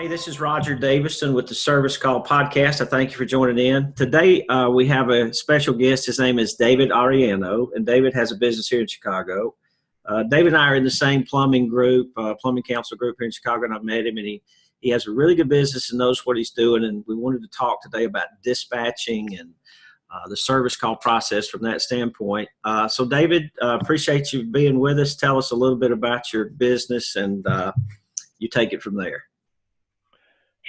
This is Roger Davison with the Service Call Podcast. I thank you for joining in. Today, we have a special guest. His name is David Ariano, and David has a business here in Chicago. David and I are in the same plumbing group, plumbing council group here in Chicago, and I've met him, and he has a really good business and knows what he's doing, and we wanted to talk today about dispatching and the service call process from that standpoint. So, David, appreciate you being with us. Tell us a little bit about your business, and you take it from there.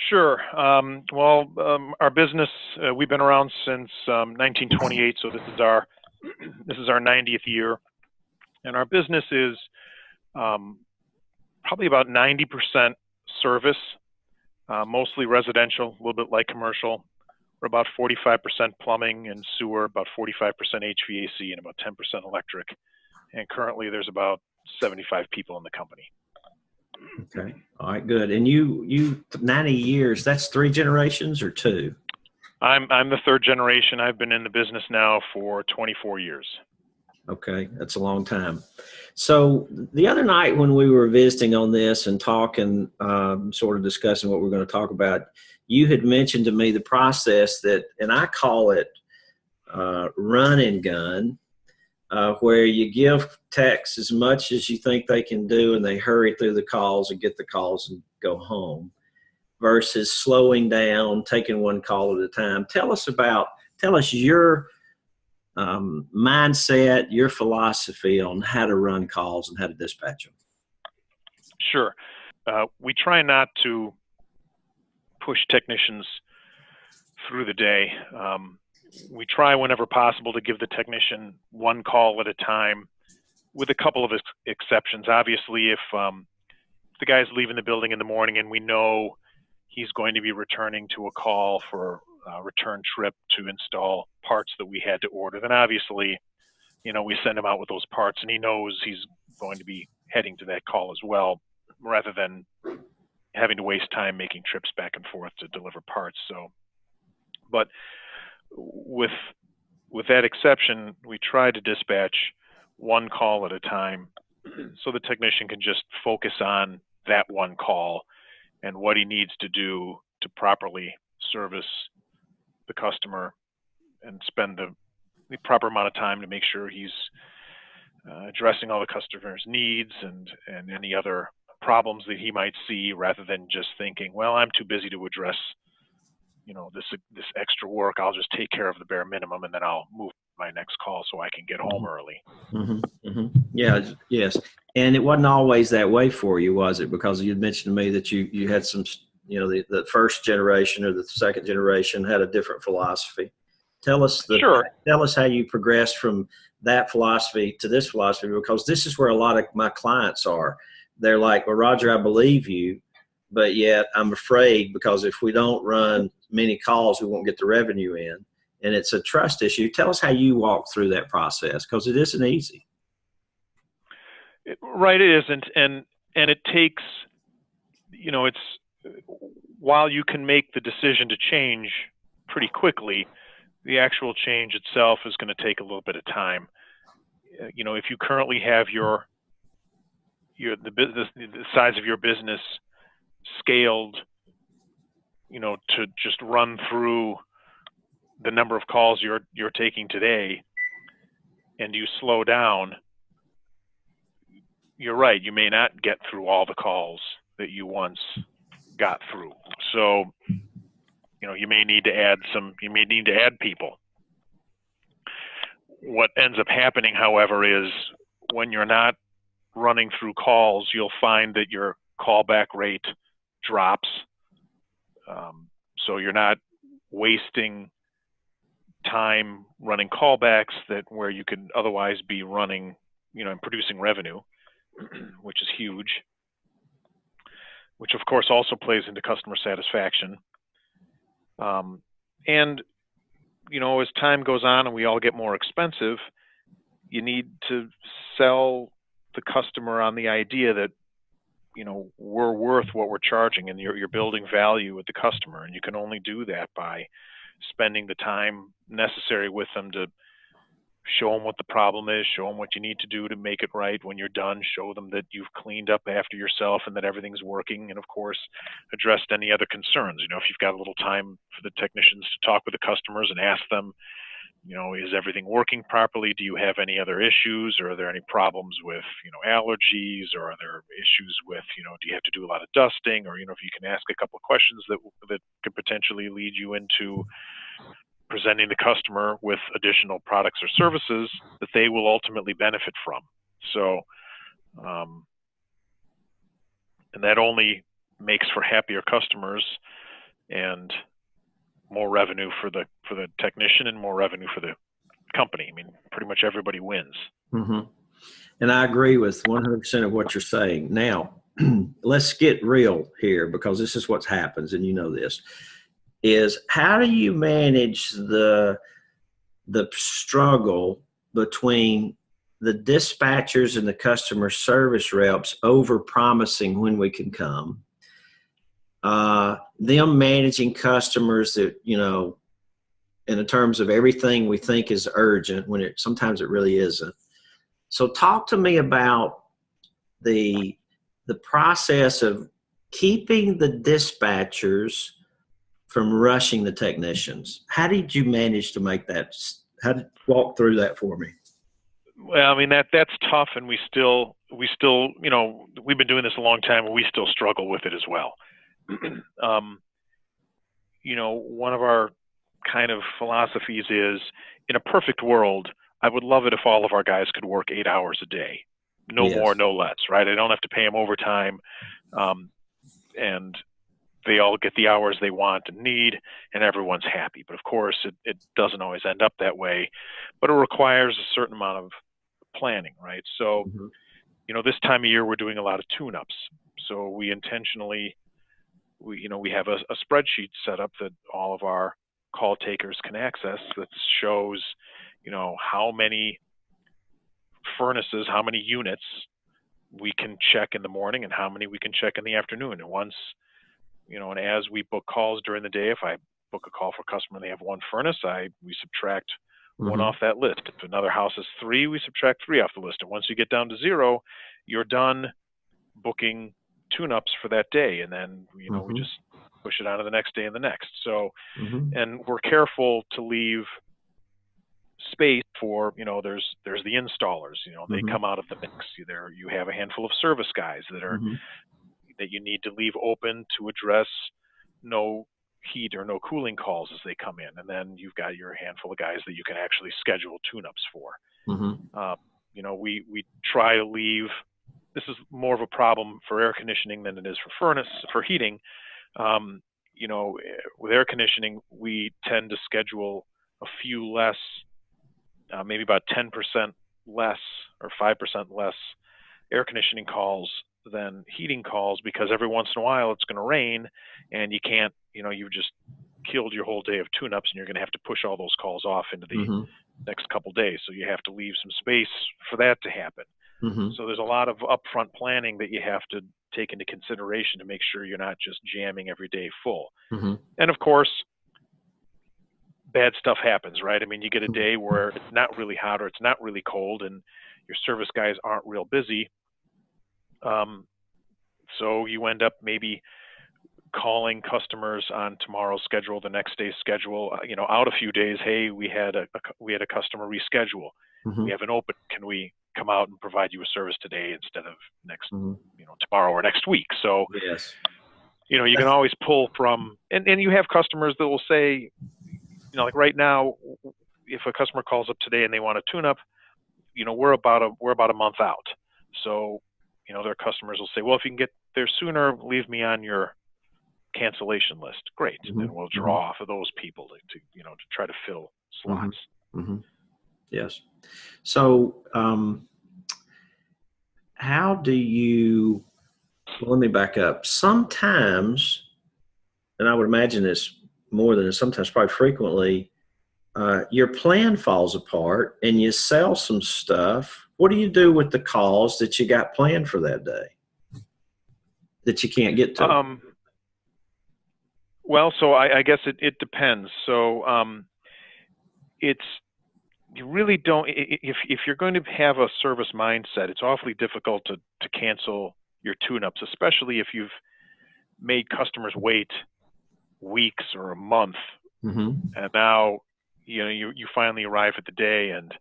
Sure. Our business, we've been around since 1928, so this is our 90th year, and our business is probably about 90% service, mostly residential, a little bit light commercial. We're about 45% plumbing and sewer, about 45% HVAC, and about 10% electric. And currently, there's about 75 people in the company. Okay. All right, good. And you 90 years, that's 3 generations or 2? I'm the 3rd generation. I've been in the business now for 24 years. Okay, that's a long time. So the other night when we were visiting on this and talking, sort of discussing what we're going to talk about, you had mentioned to me the process that, and I call it run and gun, where you give techs as much as you think they can do and they hurry through the calls and get the calls and go home, versus slowing down, taking one call at a time. Tell us your mindset, your philosophy on how to run calls and how to dispatch them. Sure. We try not to push technicians through the day. We try whenever possible to give the technician one call at a time, with a couple of exceptions. Obviously, if the guy's leaving the building in the morning and we know he's going to be returning to a call for a return trip to install parts that we had to order, then obviously, we send him out with those parts, and he knows he's going to be heading to that call as well, rather than having to waste time making trips back and forth to deliver parts. But with that exception, we try to dispatch one call at a time, so the technician can just focus on that one call and what he needs to do to properly service the customer and spend the proper amount of time to make sure he's addressing all the customer's needs and any other problems that he might see, rather than just thinking, well, I'm too busy to address this extra work. I'll just take care of the bare minimum, and then I'll move my next call so I can get home early. Mm-hmm, mm-hmm. Yeah, yes. And it wasn't always that way for you, was it? Because you mentioned to me that you had some, the first generation or the second generation had a different philosophy. Tell us how you progressed from that philosophy to this philosophy, because this is where a lot of my clients are. They're like, well, Roger, I believe you, but yet I'm afraid, because if we don't run many calls, we won't get the revenue in. And it's a trust issue. Tell us how you walk through that process, because it isn't easy. Right, it isn't. And it takes, it's, while you can make the decision to change pretty quickly, the actual change itself is going to take a little bit of time. If you currently have the size of your business scaled, to just run through the number of calls you're taking today, and you slow down, you're right, you may not get through all the calls that you once got through. So, you may need to add people. What ends up happening, however, is when you're not running through calls, you'll find that your callback rate drops. So you're not wasting time running callbacks where you could otherwise be running, and producing revenue, which is huge, which of course also plays into customer satisfaction. And, as time goes on and we all get more expensive, you need to sell the customer on the idea that, we're worth what we're charging, and you're building value with the customer. And you can only do that by spending the time necessary with them to show them what the problem is, show them what you need to do to make it right. When you're done, show them that you've cleaned up after yourself and that everything's working. And of course, addressed any other concerns. If you've got a little time for the technicians to talk with the customers and ask them, is everything working properly? Do you have any other issues, or are there any problems with, allergies, or are there issues with, do you have to do a lot of dusting, or, if you can ask a couple of questions that could potentially lead you into presenting the customer with additional products or services that they will ultimately benefit from. So, and that only makes for happier customers and more revenue for the technician and more revenue for the company. I mean, pretty much everybody wins. Mm-hmm. And I agree with 100% of what you're saying. Now, let's get real here, because this is what happens, and this, is how do you manage the struggle between the dispatchers and the customer service reps over promising when we can come, them managing customers that, in terms of everything we think is urgent when sometimes it really isn't. So talk to me about the process of keeping the dispatchers from rushing the technicians. How did you manage to make that? How did you walk through that for me? Well, I mean, that's tough, and we still, we've been doing this a long time, and we still struggle with it as well. One of our kind of philosophies is, in a perfect world, I would love it if all of our guys could work 8 hours a day, no more, no less, right? I don't have to pay them overtime, and they all get the hours they want and need, and everyone's happy. But of course, it doesn't always end up that way, but it requires a certain amount of planning, right? So, this time of year, we're doing a lot of tune-ups. So we intentionally, we have a spreadsheet set up that all of our call takers can access that shows, how many furnaces, how many units we can check in the morning and how many we can check in the afternoon. And once, and as we book calls during the day, if I book a call for a customer and they have one furnace, we subtract one off that list. If another house is 3, we subtract 3 off the list. And once you get down to 0, you're done booking tune-ups for that day. And then, we just push it on to the next day and the next. So, and we're careful to leave space for, there's the installers, they come out of the mix. You have a handful of service guys that you need to leave open to address no heat or no cooling calls as they come in. And then you've got your handful of guys that you can actually schedule tune-ups for. We try to leave, this is more of a problem for air conditioning than it is for heating. With air conditioning, we tend to schedule a few less, maybe about 10% less or 5% less air conditioning calls than heating calls, because every once in a while it's going to rain and you can't, you've just killed your whole day of tune-ups and you're going to have to push all those calls off into the next couple days. So you have to leave some space for that to happen. So there's a lot of upfront planning that you have to take into consideration to make sure you're not just jamming every day full. And of course, bad stuff happens, right? I mean, you get a day where it's not really hot or it's not really cold and your service guys aren't real busy. So you end up maybe calling customers on tomorrow's schedule, the next day's schedule, out a few days. Hey, we had a customer reschedule. We have an open. Can we come out and provide you a service today instead of next, tomorrow or next week? So, you can always pull from, and you have customers that will say, like right now, if a customer calls up today and they want a tune-up, we're about a month out. So, their customers will say, well, if you can get there sooner, leave me on your cancellation list. Great. And we'll draw off of those people to try to fill slots. Yes. So, how do you, let me back up. Sometimes, and I would imagine this more than sometimes, probably frequently, your plan falls apart and you sell some stuff. What do you do with the calls that you got planned for that day that you can't get to? Well, so I guess it depends. So it's you really don't. If you're going to have a service mindset, it's awfully difficult to cancel your tune-ups, especially if you've made customers wait weeks or a month, and now you finally arrive at the day and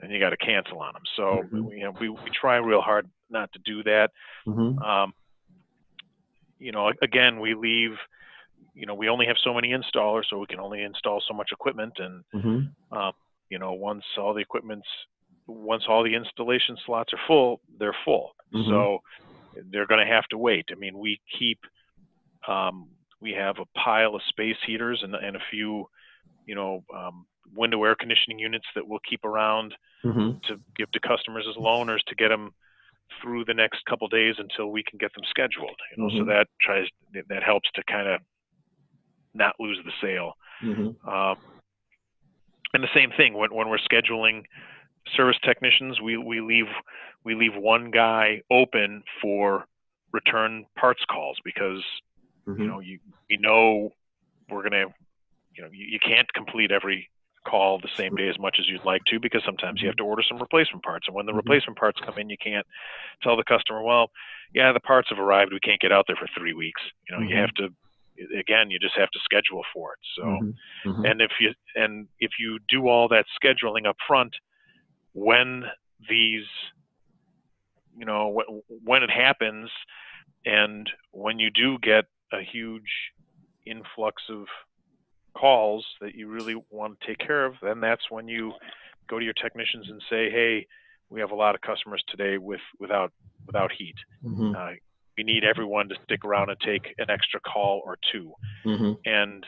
you got to cancel on them. So we try real hard not to do that. Again, we leave. We only have so many installers, so we can only install so much equipment, and once all the installation slots are full, they're full. So they're going to have to wait. I mean, we have a pile of space heaters and a few, window air conditioning units that we'll keep around to give to customers as loaners to get them through the next couple days until we can get them scheduled. So that helps to kind of not lose the sale. And the same thing when we're scheduling service technicians, we leave one guy open for return parts calls because we're gonna you can't complete every call the same day as much as you'd like to, because sometimes you have to order some replacement parts, and when the replacement parts come in, you can't tell the customer, well, yeah, the parts have arrived, we can't get out there for 3 weeks. You have to, again, you just have to schedule for it. So and if you do all that scheduling up front, when these when it happens, and when you do get a huge influx of calls that you really want to take care of, then that's when you go to your technicians and say, hey, we have a lot of customers today without heat. We need everyone to stick around and take an extra call or two. And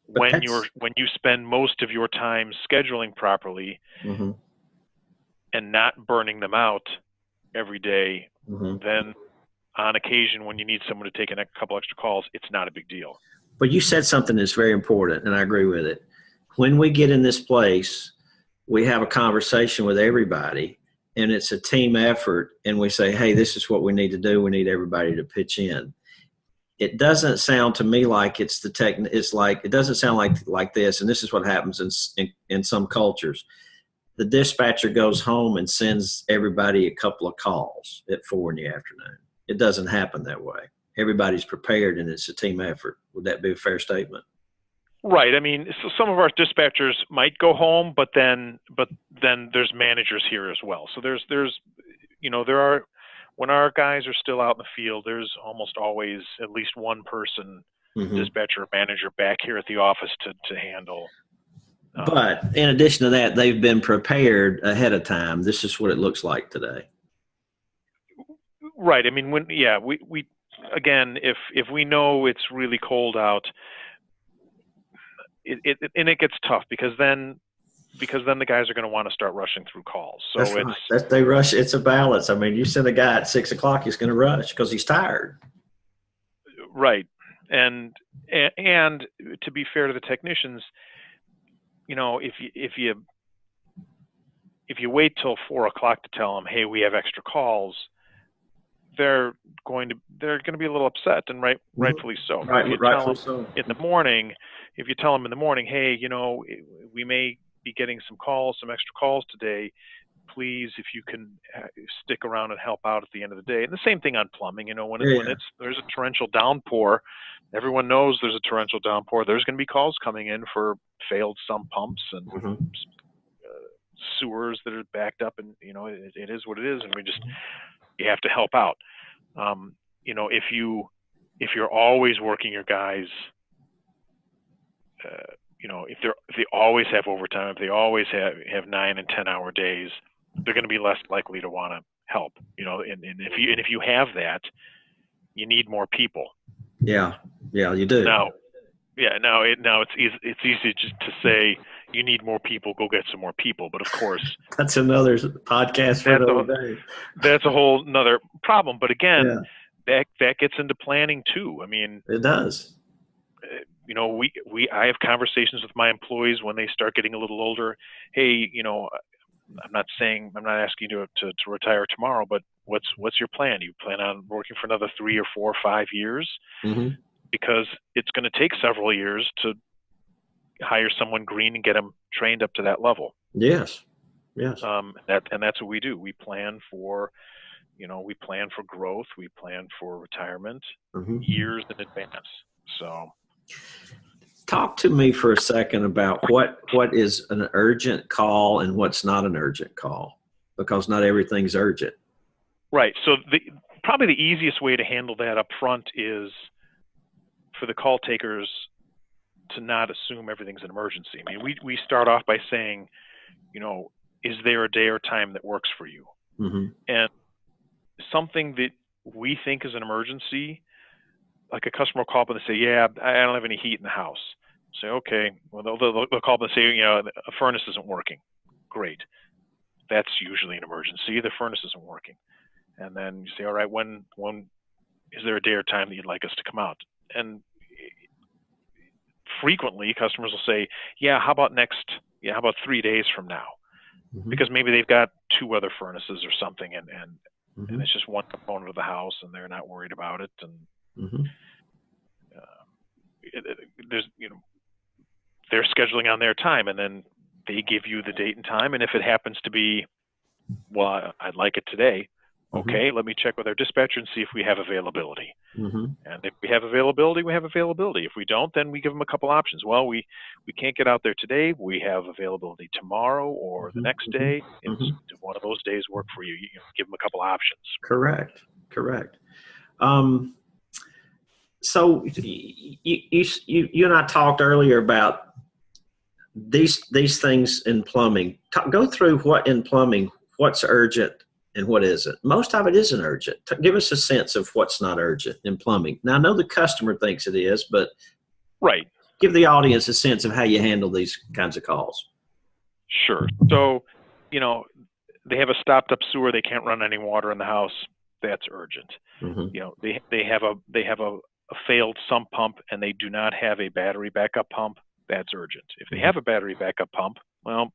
when you spend most of your time scheduling properly and not burning them out every day, then on occasion when you need someone to take a couple extra calls, it's not a big deal. But you said something that's very important, and I agree with it. When we get in this place, we have a conversation with everybody, and it's a team effort, and we say, hey, this is what we need to do. We need everybody to pitch in. It doesn't sound to me like it's it doesn't sound like this, and this is what happens in some cultures. The dispatcher goes home and sends everybody a couple of calls at 4 in the afternoon. It doesn't happen that way. Everybody's prepared, and it's a team effort. Would that be a fair statement? Right. I mean, so some of our dispatchers might go home, but then there's managers here as well. So when our guys are still out in the field, there's almost always at least one person, dispatcher or manager, back here at the office to handle. But in addition to that, they've been prepared ahead of time. This is what it looks like today. Right. I mean, we again, if we know it's really cold out, it gets tough because then the guys are going to want to start rushing through calls. So they rush. It's a balance. I mean, you send a guy at 6 o'clock, he's going to rush because he's tired. Right. And to be fair to the technicians, if you wait till 4 o'clock to tell them, hey, we have extra calls, they're going to be a little upset, and rightfully so. Rightfully so. In the morning, if you tell them in the morning, hey, we may be getting some extra calls today. Please, if you can stick around and help out at the end of the day. And the same thing on plumbing. When there's a torrential downpour, everyone knows there's a torrential downpour. There's going to be calls coming in for failed sump pumps and sewers that are backed up, and it is what it is, and you have to help out. If you're always working your guys, if they always have overtime, if they always have 9 and 10 hour days, they're going to be less likely to want to help. And if you have that, you need more people. Yeah, you do. Now it's easy just to say you need more people, go get some more people. But of course, that's another podcast for another day. That's a whole nother problem. But again, that gets into planning too. I mean, it does. I have conversations with my employees when they start getting a little older. Hey, I'm not asking you to retire tomorrow, but what's your plan? You plan on working for another 3 or 4 or 5 years? Because it's going to take several years to hire someone green and get them trained up to that level. Yes. Yes. That's what we do. We plan for, we plan for growth. We plan for retirement years in advance. So, talk to me for a second about what is an urgent call and what's not an urgent call, because not everything's urgent. Right. So probably the easiest way to handle that up front is for the call takers to not assume everything's an emergency. I mean, we start off by saying, is there a day or time that works for you? Mm-hmm. And something that we think is an emergency, like a customer will call up and they say, yeah, I don't have any heat in the house. Say, okay, well, they'll call up and say, a furnace isn't working. Great. That's usually an emergency. The furnace isn't working. And then you say, all right, when is there a day or time that you'd like us to come out? And frequently customers will say, how about 3 days from now? Mm-hmm. Because maybe they've got 2 other furnaces or something, and mm-hmm. it's just one component of the house, and they're not worried about it. And mm-hmm. They're scheduling on their time, and then they give you the date and time. And if it happens to be, well, I'd like it today. Okay, let me check with our dispatcher and see if we have availability. Mm-hmm. And if we have availability, we have availability. If we don't, then we give them a couple options. Well, we can't get out there today. We have availability tomorrow or the next day. Mm-hmm. If one of those days work for you, you give them a couple options. Correct. So you and I talked earlier about these things in plumbing. Go through what in plumbing, what's urgent and what isn't. Most of it isn't urgent. Give us a sense of what's not urgent in plumbing. Now, I know the customer thinks it is, but right. Give the audience a sense of how you handle these kinds of calls. Sure. So, they have a stopped up sewer. They can't run any water in the house. That's urgent. Mm-hmm. They have a failed sump pump and they do not have a battery backup pump. That's urgent. If they have a battery backup pump, well,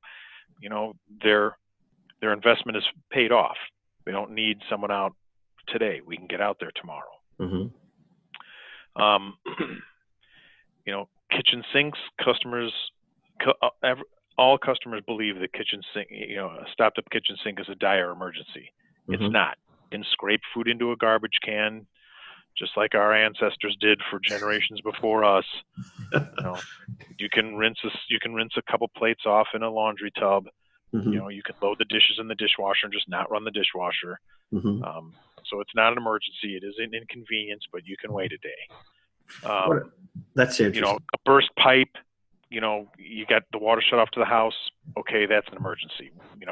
their investment is paid off. They don't need someone out today. We can get out there tomorrow. Mm-hmm. Kitchen sinks, all customers believe the kitchen sink, a stopped up kitchen sink is a dire emergency. Mm-hmm. It's not. You can scrape food into a garbage can, just like our ancestors did for generations before us. You can rinse a couple plates off in a laundry tub. Mm-hmm. You can load the dishes in the dishwasher and just not run the dishwasher. Mm-hmm. So it's not an emergency. It is an inconvenience, but you can wait a day. That's interesting. A burst pipe, you got the water shut off to the house. Okay, that's an emergency.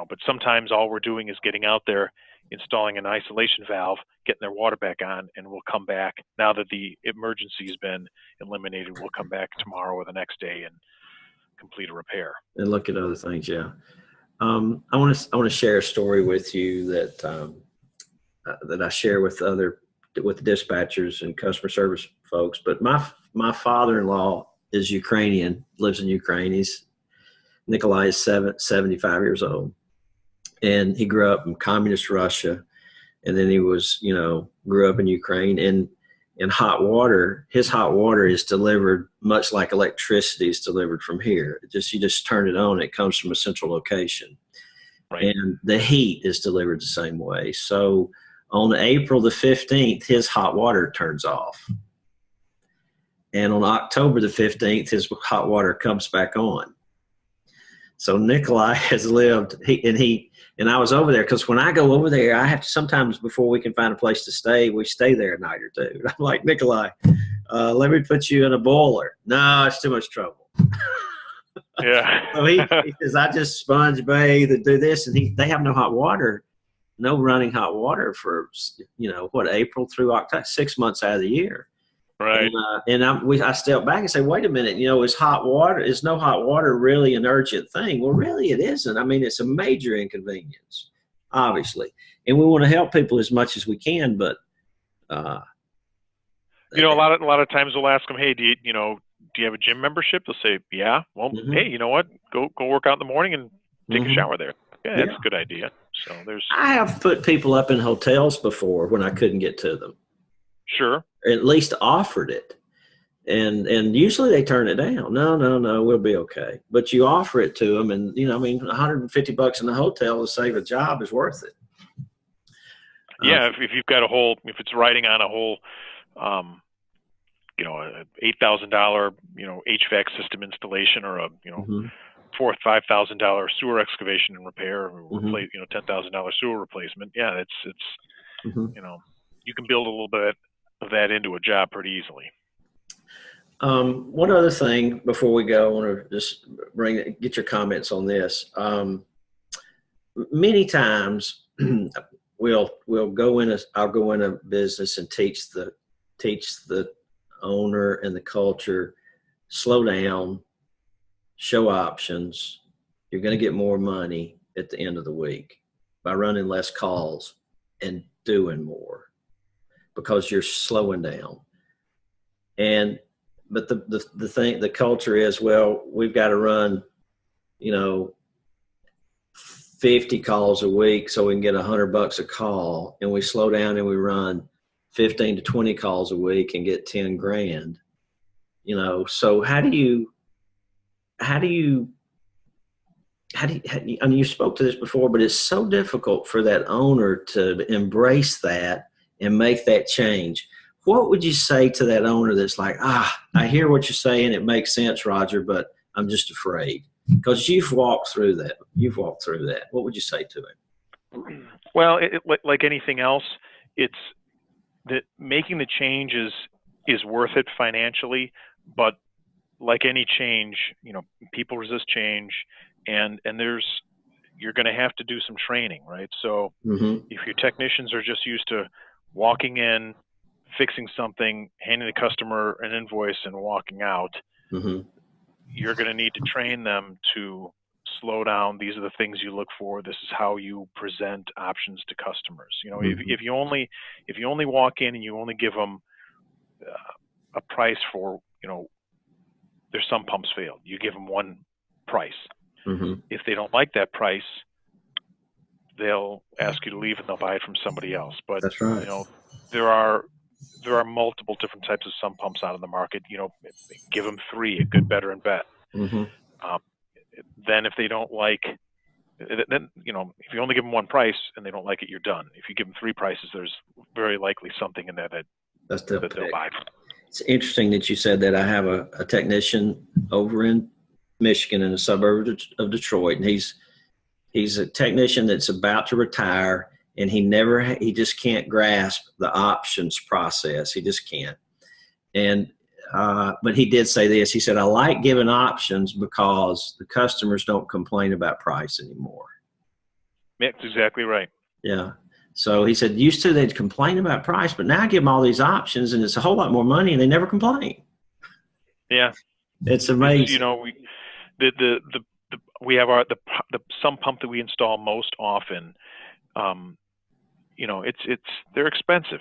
But sometimes all we're doing is getting out there, installing an isolation valve, getting their water back on, and we'll come back. Now that the emergency has been eliminated, we'll come back tomorrow or the next day and complete a repair. And look at other things, yeah. I want to share a story with you that I share with the dispatchers and customer service folks. But my father-in-law is Ukrainian, lives in Ukraine. Nikolai is 75 years old, and he grew up in communist Russia, and then he grew up in Ukraine. And hot water, his hot water is delivered much like electricity is delivered from here. You just turn it on, it comes from a central location. Right. And the heat is delivered the same way. So on April the 15th, his hot water turns off. And on October the 15th, his hot water comes back on. So Nikolai has lived, and I was over there because when I go over there, I have to sometimes, before we can find a place to stay, we stay there a night or two. I'm like, Nikolai, let me put you in a boiler. No, it's too much trouble. Yeah. So he says, I just sponge bathe and do this. And they have no hot water, no running hot water for, April through October, 6 months out of the year. Right. And I step back and say, wait a minute, is no hot water really an urgent thing? Well, really it isn't. I mean, it's a major inconvenience, obviously. And we want to help people as much as we can, but a lot of times we'll ask them, hey, do you have a gym membership? They'll say, yeah. Well, mm-hmm. Hey, you know what? Go work out in the morning and take a shower there. Yeah, that's a good idea. So I have put people up in hotels before when I couldn't get to them. Sure. Or at least offered it. and usually they turn it down. No, no, no, we'll be okay. But you offer it to them, and I mean, $150 in the hotel to save a job is worth it. Yeah, if you've got if it's riding on a whole, a $8,000, HVAC system installation, or a, mm-hmm. $4,000-5,000 sewer excavation and repair, or Mm-hmm. $10,000 sewer replacement. Yeah, it's mm-hmm. You can build a little bit of that into a job pretty easily. One other thing before we go, I want to just get your comments on this. Many times I'll go in a business and teach the owner and the culture, slow down, show options. You're going to get more money at the end of the week by running less calls and doing more because you're slowing down. But the culture is, well, we've got to run, 50 calls a week so we can get $100 a call, and we slow down and we run 15 to 20 calls a week and get 10 grand. So how do you, I mean, you spoke to this before, but it's so difficult for that owner to embrace that and make that change. What would you say to that owner that's like, I hear what you're saying, it makes sense, Roger, but I'm just afraid? Because you've walked through that. What would you say to him? Well, like anything else, it's that making the change is worth it financially, but like any change, people resist change, and you're going to have to do some training, right? So mm-hmm. if your technicians are just used to walking in, fixing something, handing the customer an invoice, and walking out, mm-hmm. you're going to need to train them to slow down. These are the things you look for. This is how you present options to customers. mm-hmm. if you only walk in and you only give them a price for, their sump pumps failed, you give them one price. Mm-hmm. If they don't like that price, they'll ask you to leave and they'll buy it from somebody else. But that's right. There are multiple different types of sump pumps out in the market. Give them 3: a good, better, and bet. Mm-hmm. Then if they don't like, then if you only give them one price and they don't like it, you're done. If you give them 3 prices, there's very likely something in there that they'll buy. It's interesting that you said that. I have a technician over in Michigan, in a suburb of Detroit, and he's a technician that's about to retire, and he just can't grasp the options process. He just can't. And but he did say this. He said, I like giving options because the customers don't complain about price anymore. Yeah, that's exactly right. Yeah. So he said, used to they'd complain about price, but now I give them all these options and it's a whole lot more money and they never complain. Yeah. It's amazing. We have the sump pump that we install most often. They're expensive.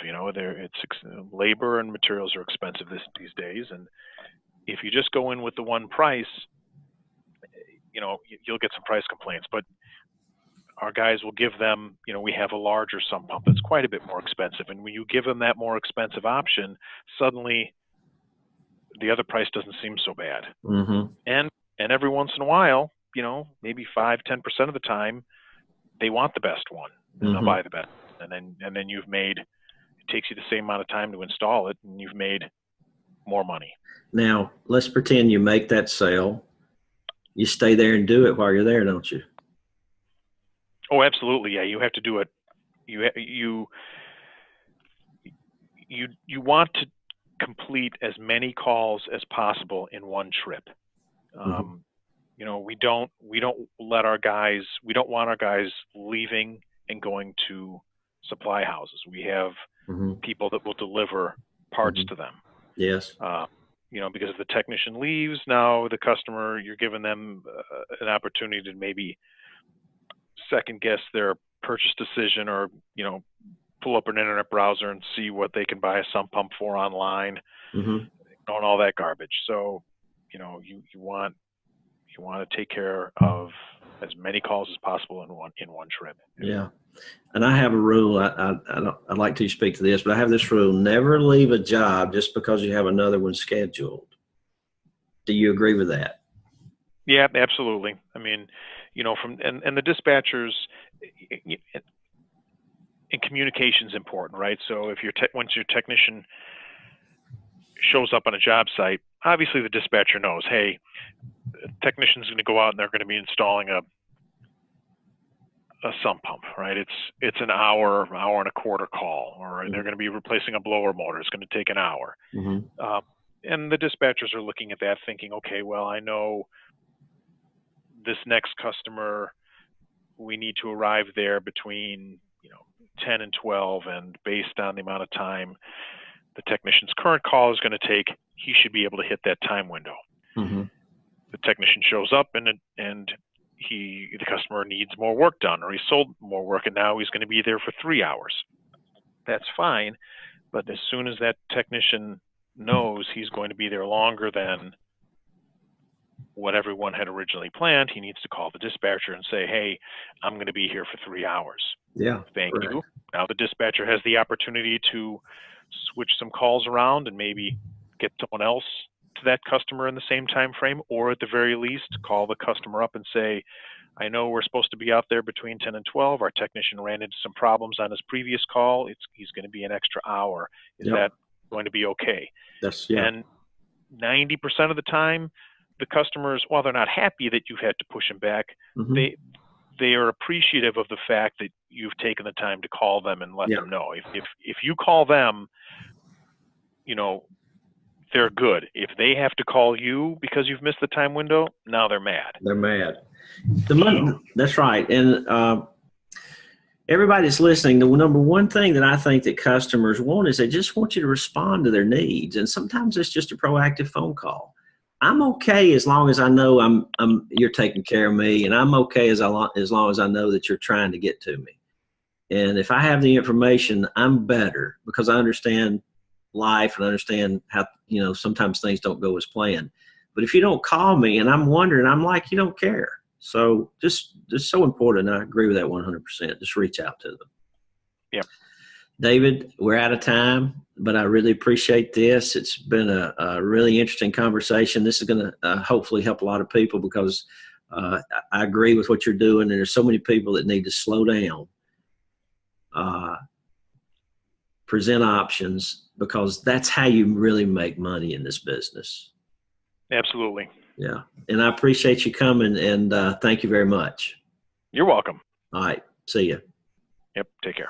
Labor and materials are expensive these days, and if you just go in with the one price, you'll get some price complaints. But our guys will give them, we have a larger sump pump that's quite a bit more expensive, and when you give them that more expensive option, suddenly the other price doesn't seem so bad. Mm-hmm. And every once in a while, maybe 5-10% of the time, they want the best one, and they'll buy the best. And then it takes you the same amount of time to install it, and you've made more money. Now, let's pretend you make that sale. You stay there and do it while you're there, don't you? Oh, absolutely. Yeah, you have to do it. You want to complete as many calls as possible in one trip. We don't want our guys leaving and going to supply houses. We have people that will deliver parts to them. Yes. Because if the technician leaves, now the customer, you're giving them an opportunity to maybe second guess their purchase decision, or pull up an internet browser and see what they can buy a sump pump for online, and all that garbage. So you want to take care of as many calls as possible in one trip. Yeah. And I have a rule. I'd like to speak to this, but I have this rule: never leave a job just because you have another one scheduled. Do you agree with that? Yeah, absolutely. I mean, and the dispatchers, and communication is important, right? So if once your technician shows up on a job site, obviously the dispatcher knows, hey, the technician's going to go out and they're going to be installing a sump pump, right? It's an hour and a quarter call, or they're going to be replacing a blower motor. It's going to take an hour. Mm-hmm. And the dispatchers are looking at that thinking, okay, well, I know this next customer, we need to arrive there between 10 and 12, and based on the amount of time the technician's current call is going to take, he should be able to hit that time window. Mm-hmm. The technician shows up and the customer needs more work done, or he sold more work and now he's going to be there for 3 hours. That's fine, but as soon as that technician knows he's going to be there longer than what everyone had originally planned, he needs to call the dispatcher and say, hey, I'm going to be here for 3 hours. Yeah. Thank correct. you. Now the dispatcher has the opportunity to switch some calls around and maybe get someone else to that customer in the same time frame, or at the very least call the customer up and say, I know we're supposed to be out there between 10 and 12. Our technician ran into some problems on his previous call. He's going to be an extra hour. Is that going to be okay? And 90% of the time, the customers, while they're not happy that you've had to push them back, Mm-hmm. they are appreciative of the fact that you've taken the time to call them and let them know. If you call them, they're good. If they have to call you because you've missed the time window, now they're mad. They're mad. That's right. And everybody that's listening, the number one thing that I think that customers want is they just want you to respond to their needs. And sometimes it's just a proactive phone call. I'm okay as long as I know you're taking care of me, and I'm okay as long as I know that you're trying to get to me. And if I have the information, I'm better because I understand life and understand how, sometimes things don't go as planned. But if you don't call me and I'm wondering, I'm like, you don't care. So just so important. I agree with that 100%. Just reach out to them. Yeah. David, we're out of time, but I really appreciate this. It's been a really interesting conversation. This is going to hopefully help a lot of people because I agree with what you're doing. And there's so many people that need to slow down, present options, because that's how you really make money in this business. Absolutely. Yeah. And I appreciate you coming, and thank you very much. You're welcome. All right. See you. Yep. Take care.